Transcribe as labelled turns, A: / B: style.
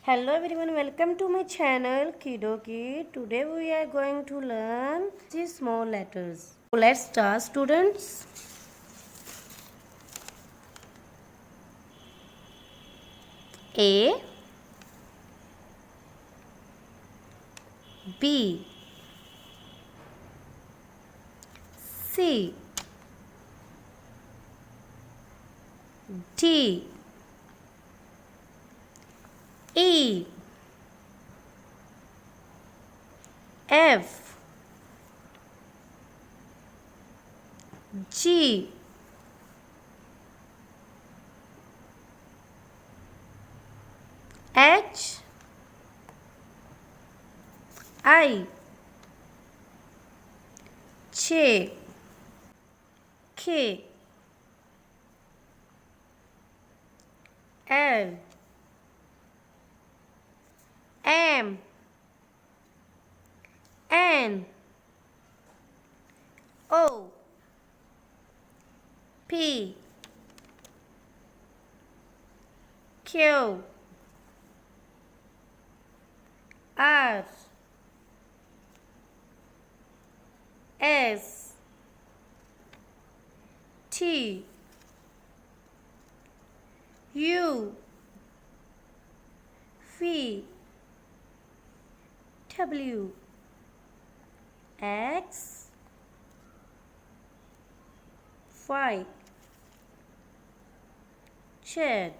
A: Hello everyone, welcome to my channel Kiddo Kid. Today we are going to learn these small letters. So let's start, students. A, B, C, D, E, F, G, H, I, J, K, L, M, N, O, P, Q, R, S, T, U, V, W, X, Y, Z.